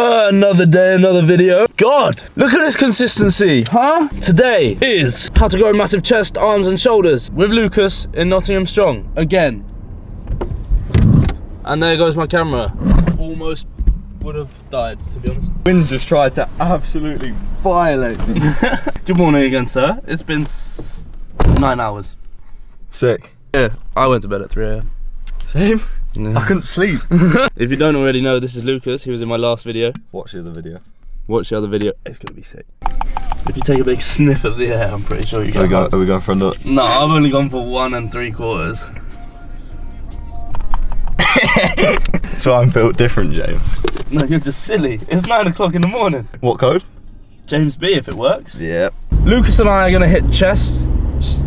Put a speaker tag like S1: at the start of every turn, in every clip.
S1: Another day, another video. God, look at this consistency, huh? Today is how to grow massive chest, arms and shoulders with Lucas in Nottingham Strong, again. And there goes my camera. Almost would have died, to be honest.
S2: Wind just tried to absolutely violate me.
S1: Good morning again, sir. It's been 9 hours.
S2: Sick.
S1: Yeah, I went to bed at 3 AM.
S2: Same.
S1: Yeah.
S2: I couldn't sleep.
S1: If you don't already know, this is Lucas. He was in my last video.
S2: Watch the other video.
S1: Watch the other video. It's gonna be sick. If you take a big sniff of the air, I'm pretty sure you can.
S2: Are we going for a nut?
S1: No, I've only gone for 1 3/4.
S2: So I'm built different, James.
S1: No, you're just silly. It's 9 o'clock in the morning.
S2: What code?
S1: James B, if it works.
S2: Yep.
S1: Lucas and I are gonna hit chest.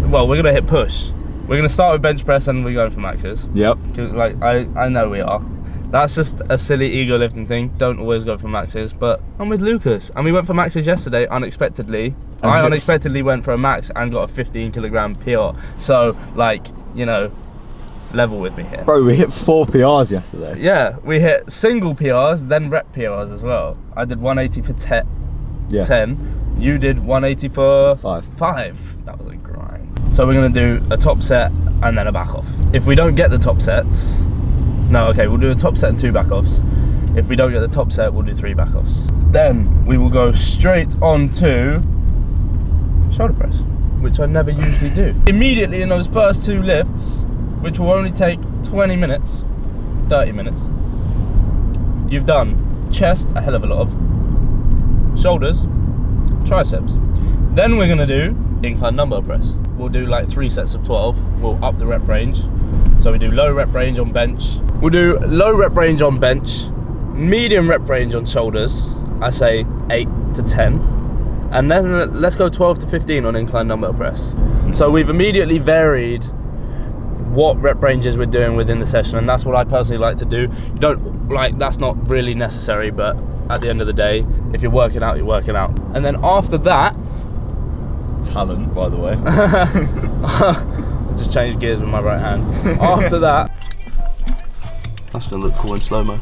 S1: Well, we're gonna hit push. We're gonna start with bench press and we're going for maxes.
S2: Yep.
S1: Like, I know we are. That's just a silly ego lifting thing. Don't always go for maxes, but I'm with Lucas. And we went for maxes yesterday unexpectedly. I unexpectedly went for a max and got a 15 kilogram PR. So, like, you know, level with me here.
S2: Bro, we hit 4 PRs yesterday.
S1: Yeah, we hit single PRs, then rep PRs as well. I did 180 for 10. You did 180 for 5. That was a grind. So we're gonna do a top set and then a back off. If we don't get the top sets, no, okay, we'll do a top set and 2 back offs. If we don't get the top set, we'll do 3 back offs. Then we will go straight on to shoulder press, which I never usually do. Immediately in those first 2 lifts, which will only take 20 minutes, 30 minutes, you've done chest, a hell of a lot of, shoulders, triceps. Then we're gonna do incline dumbbell press. We'll do like 3 sets of 12. We'll up the rep range. So we do low rep range on bench. We'll do low rep range on bench, medium rep range on shoulders. I say 8 to 10. And then let's go 12 to 15 on incline dumbbell press. So we've immediately varied what rep ranges we're doing within the session, and that's what I personally like to do. You don't, like, that's not really necessary, but at the end of the day, if you're working out, you're working out. And then after that,
S2: Talent, by the way.
S1: just change gears with my right hand. After that, that's gonna look cool in slow-mo.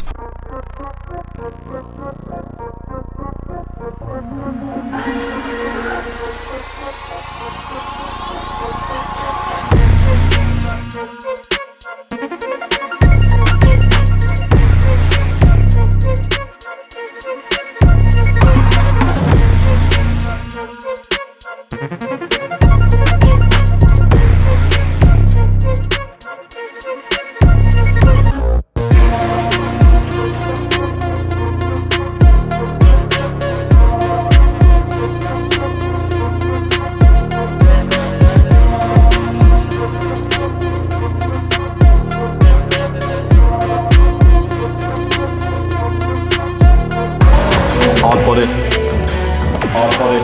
S2: Hard body. Hard body.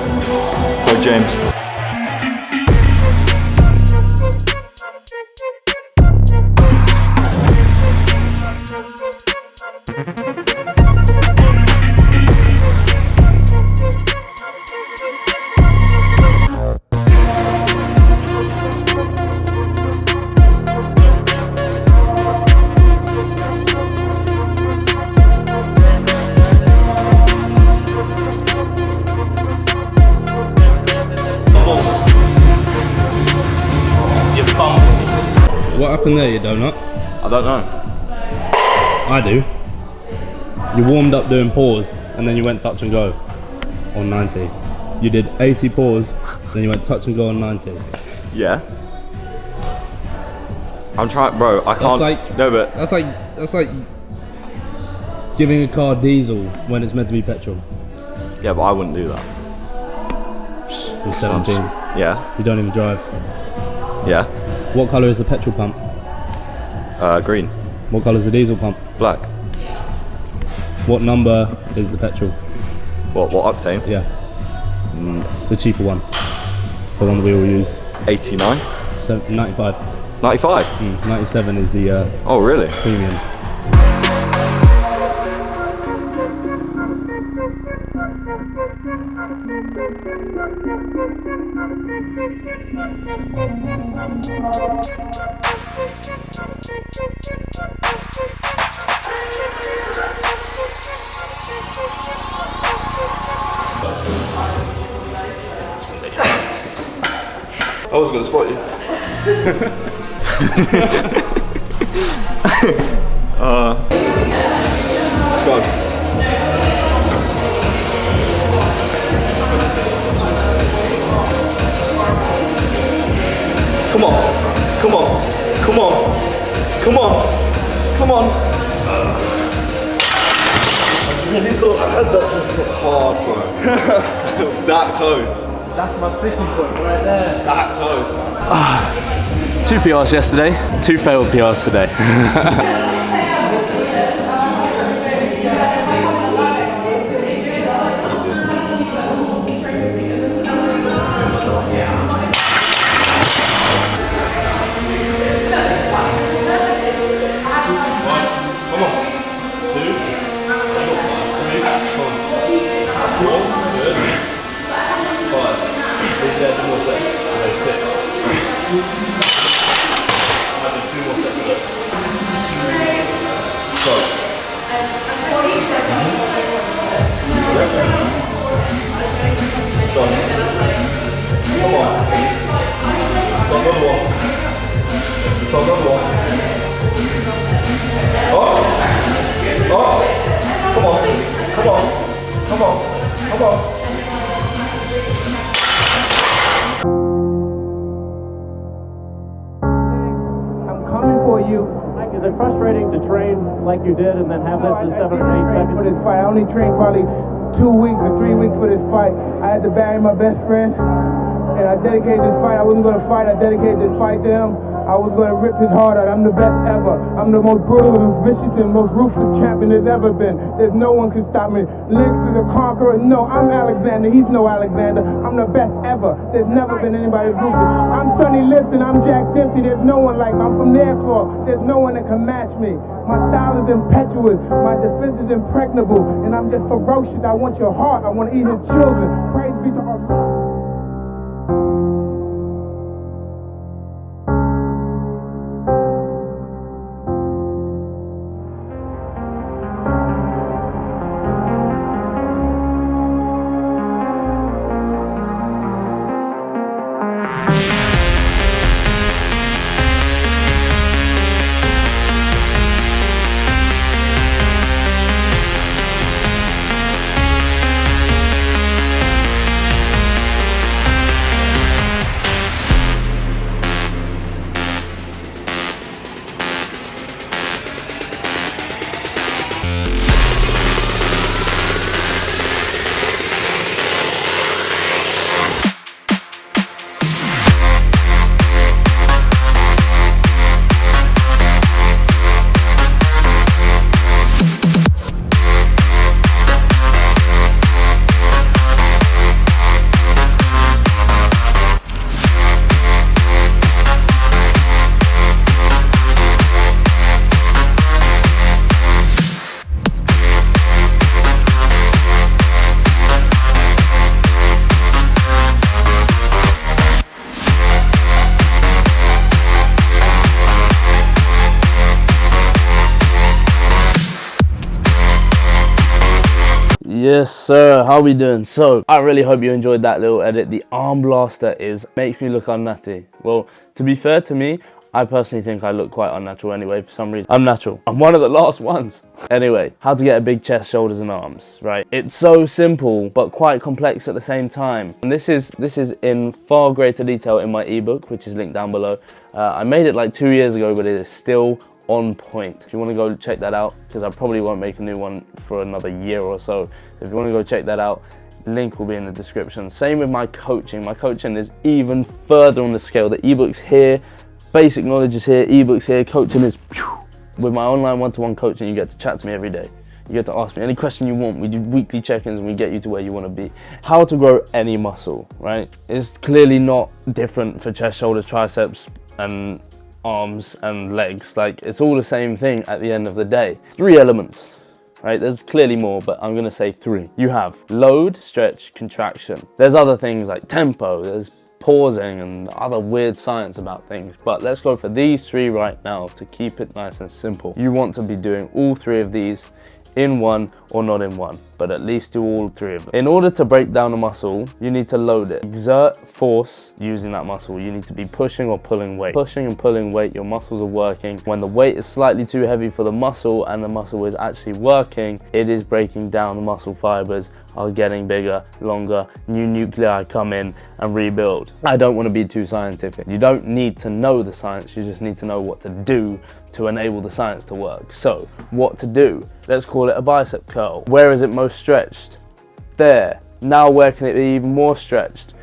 S2: Go James.
S1: What happened there, you donut?
S2: I don't know.
S1: I do. You warmed up doing paused, and then you went touch and go on 90. You did 80 pause, then you went touch and go on 90.
S2: Yeah. I'm trying, bro. I can't.
S1: Like,
S2: no, but
S1: that's like giving a car diesel when it's meant to be petrol.
S2: yeah, but I wouldn't do that.
S1: You're 17.
S2: Yeah.
S1: You don't even drive.
S2: Yeah.
S1: What colour is the petrol pump?
S2: Green.
S1: What colour is the diesel pump?
S2: Black.
S1: What number is the petrol?
S2: What octane?
S1: Yeah. The cheaper one. The one we all use.
S2: 89.
S1: 95.
S2: 95.
S1: 97 is the
S2: Oh really?
S1: premium. I wasn't gonna spot you. Let's go. Come on, come on, come on, come on, come on. I really thought I had that hit hard, bro. That close.
S2: That's my sticking point right there.
S1: That close, man.
S2: 2 PRs yesterday, 2 failed PRs today.
S3: Is it frustrating to train like you did and then have this in 7 or 8 seconds?
S4: For this fight, I only trained probably 2 weeks or 3 weeks for this fight. I had to bury my best friend, and I dedicated this fight. I wasn't going to fight. I dedicated this fight to him. I was going to rip his heart out. I'm the best ever. I'm the most brutal and vicious and most ruthless champion there's ever been. There's no one can stop me. Lynx is a conqueror. No, I'm Alexander. He's no Alexander. I'm the best ever. There's never been anybody as ruthless. I'm Sonny Liston. I'm Jack Dempsey. There's no one like me. I'm from Nairclaw. There's no one that can match me. My style is impetuous. My defense is impregnable. And I'm just ferocious. I want your heart. I want to eat his children. Praise be to Allah.
S1: Yes sir, how we doing? So I really hope you enjoyed that little edit. The arm blaster makes me look unnatty. Well, to be fair to me, I personally think I look quite unnatural anyway. For some reason I'm natural. I'm one of the last ones. Anyway, how to get a big chest, shoulders and arms, right? It's so simple but quite complex at the same time, and this is in far greater detail in my ebook, which is linked down below. I made it like 2 years ago, but it is still on point. If you want to go check that out, because I probably won't make a new one for another year or so. So if you want to go check that out, link will be in the description. Same with my coaching. My coaching is even further on the scale. The ebook's here, basic knowledge is here, ebook's here, coaching is with my online one-to-one coaching. You get to chat to me every day. You get to ask me any question you want. We do weekly check-ins and we get you to where you want to be. How to grow any muscle, right? It's clearly not different for chest, shoulders, triceps and arms and legs. Like, it's all the same thing at the end of the day. 3 elements, right? There's clearly more, but I'm gonna say 3. You have load, stretch, contraction. There's other things like tempo, there's pausing and other weird science about things, but let's go for these 3 right now to keep it nice and simple. You want to be doing all 3 of these in one or not in one, but at least do all three of them. In order to break down a muscle, you need to load it. Exert force using that muscle. You need to be pushing or pulling weight. Pushing and pulling weight, your muscles are working. When the weight is slightly too heavy for the muscle and the muscle is actually working, it is breaking down. The muscle fibers are getting bigger, longer, new nuclei come in and rebuild. I don't want to be too scientific. You don't need to know the science, you just need to know what to do to enable the science to work. So, what to do? Let's call it a bicep curl. Where is it most stretched? There. Now where can it be even more stretched?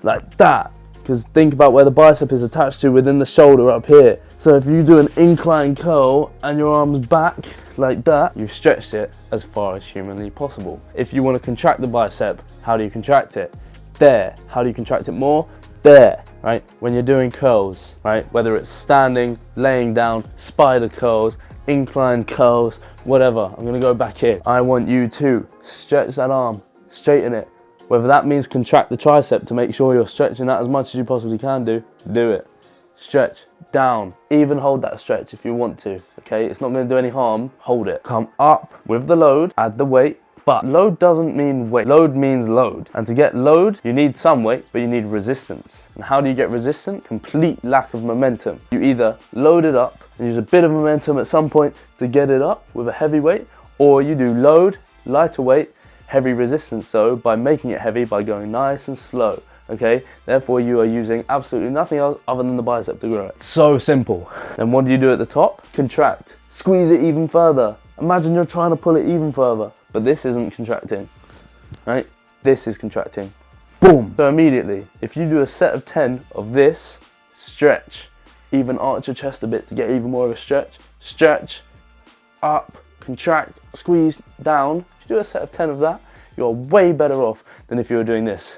S1: Like that. Because think about where the bicep is attached to within the shoulder up here. So if you do an incline curl and your arm's back like that, you've stretched it as far as humanly possible. If you want to contract the bicep, how do you contract it? There. How do you contract it more? There, right? When you're doing curls, right? Whether it's standing, laying down, spider curls, incline curls, whatever. I'm gonna go back here. I want you to stretch that arm, straighten it. Whether that means contract the tricep to make sure you're stretching that as much as you possibly can do it. Stretch down, even hold that stretch if you want to, okay? It's not gonna do any harm, hold it. Come up with the load, add the weight, but load doesn't mean weight, load means load. And to get load, you need some weight, but you need resistance. And how do you get resistance? Complete lack of momentum. You either load it up and use a bit of momentum at some point to get it up with a heavy weight, or you do load, lighter weight, heavy resistance though, by making it heavy by going nice and slow. Okay, therefore you are using absolutely nothing else other than the bicep to grow it. So simple. Then what do you do at the top? Contract. Squeeze it even further. Imagine you're trying to pull it even further, but this isn't contracting, right? This is contracting. Boom. So immediately, if you do a set of 10 of this, stretch, even arch your chest a bit to get even more of a stretch, stretch, up, contract, squeeze, down. If you do a set of 10 of that, you're way better off than if you were doing this.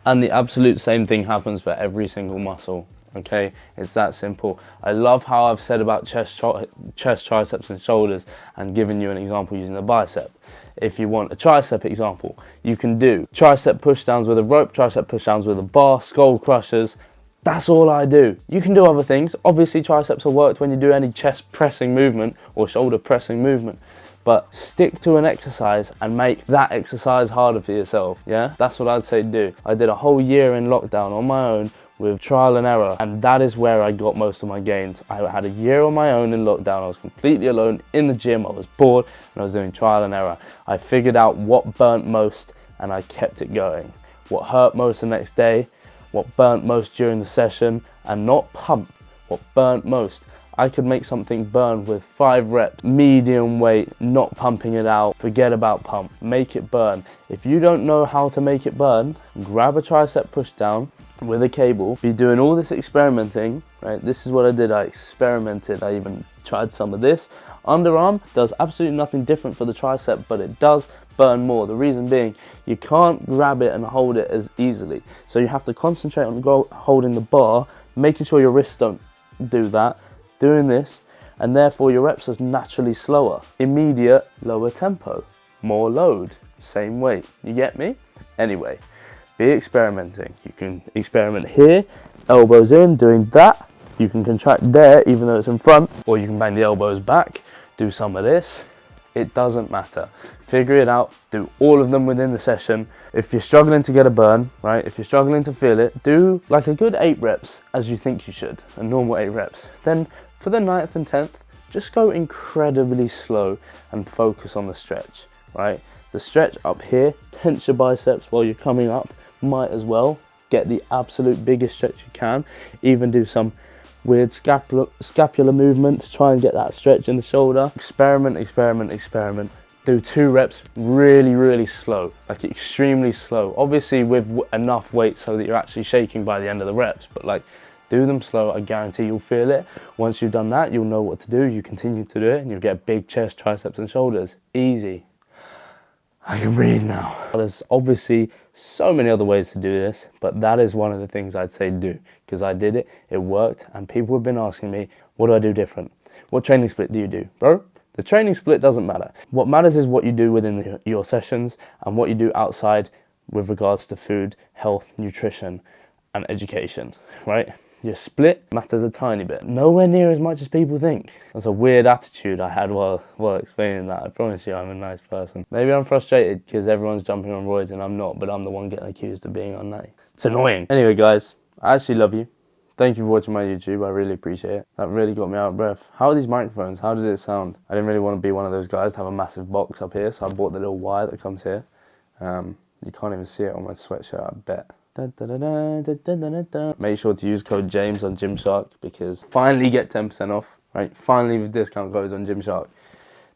S1: And the absolute same thing happens for every single muscle, okay? It's that simple. I love how I've said about chest, triceps and shoulders and given you an example using the bicep. If you want a tricep example, you can do tricep pushdowns with a rope, tricep pushdowns with a bar, skull crushers. That's all I do. You can do other things. Obviously triceps will work when you do any chest pressing movement or shoulder pressing movement. But stick to an exercise and make that exercise harder for yourself, yeah? That's what I'd say do. I did a whole year in lockdown on my own with trial and error, and that is where I got most of my gains. I had a year on my own in lockdown. I was completely alone in the gym. I was bored and I was doing trial and error. I figured out what burnt most and I kept it going. What hurt most the next day, what burnt most during the session, and not pump, what burnt most. I could make something burn with 5 reps, medium weight, not pumping it out, forget about pump, make it burn. If you don't know how to make it burn, grab a tricep push down with a cable, be doing all this experimenting, right? This is what I did, I experimented, I even tried some of this. Underarm does absolutely nothing different for the tricep, but it does burn more. The reason being, you can't grab it and hold it as easily. So you have to concentrate on holding the bar, making sure your wrists don't do that, doing this, and therefore your reps are naturally slower. Immediate, lower tempo, more load, same weight. You get me? Anyway, be experimenting. You can experiment here, elbows in, doing that. You can contract there, even though it's in front, or you can bang the elbows back, do some of this. It doesn't matter. Figure it out, do all of them within the session. If you're struggling to get a burn, right, if you're struggling to feel it, do like a good 8 reps as you think you should, a normal 8 reps. Then for the 9th and 10th, just go incredibly slow and focus on the stretch, right? The stretch up here, tense your biceps while you're coming up, might as well get the absolute biggest stretch you can. Even do some weird scapular movement to try and get that stretch in the shoulder. Experiment, experiment, experiment. Do 2 reps really, really slow, like extremely slow. Obviously with enough weight so that you're actually shaking by the end of the reps, but like do them slow, I guarantee you'll feel it. Once you've done that, you'll know what to do. You continue to do it and you'll get big chest, triceps and shoulders. Easy. I can breathe now. There's obviously so many other ways to do this, but that is one of the things I'd say do, because I did it, it worked, and people have been asking me, what do I do different? What training split do you do? Bro, the training split doesn't matter. What matters is what you do within your sessions and what you do outside with regards to food, health, nutrition, and education, right? Your split matters a tiny bit. Nowhere near as much as people think. That's a weird attitude I had while explaining that. I promise you I'm a nice person. Maybe I'm frustrated because everyone's jumping on roids and I'm not, but I'm the one getting accused of being unnutty. It's annoying. Anyway, guys, I actually love you. Thank you for watching my YouTube. I really appreciate it. That really got me out of breath. How are these microphones? How does it sound? I didn't really want to be one of those guys to have a massive box up here, so I bought the little wire that comes here. You can't even see it on my sweatshirt, I bet. Make sure to use code James on Gymshark because finally get 10% off, right? Finally with discount codes on Gymshark.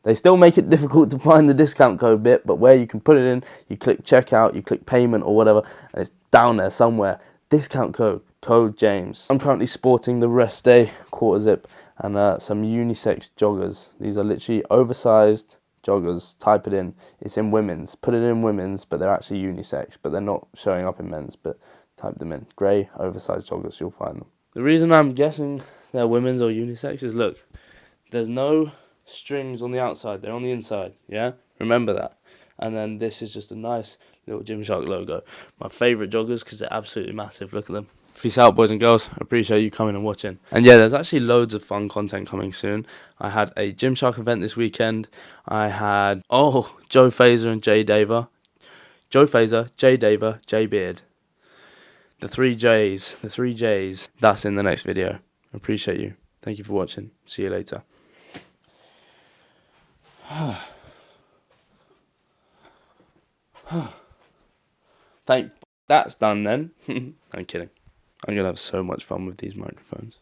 S1: They still make it difficult to find the discount code bit, but where you can put it in, you click checkout, you click payment or whatever, and it's down there somewhere. Discount code James. I'm currently sporting the Rest Day quarter zip and some unisex joggers. These are literally oversized joggers. Type it in. It's in women's. Put it in women's, but they're actually unisex, but they're not showing up in men's, but type them in. Grey, oversized joggers, you'll find them. The reason I'm guessing they're women's or unisex is, look, there's no strings on the outside. They're on the inside, yeah? Remember that. And then this is just a nice little Gymshark logo. My favourite joggers because they're absolutely massive. Look at them. Peace out, boys and girls. I appreciate you coming and watching. And yeah, there's actually loads of fun content coming soon. I had a Gymshark event this weekend. I had, Joe Fazer and Jay Daver. Joe Fazer, Jay Daver, Jay Beard. The three J's. That's in the next video. I appreciate you. Thank you for watching. See you later. That's done then. I'm kidding. I'm going to have so much fun with these microphones.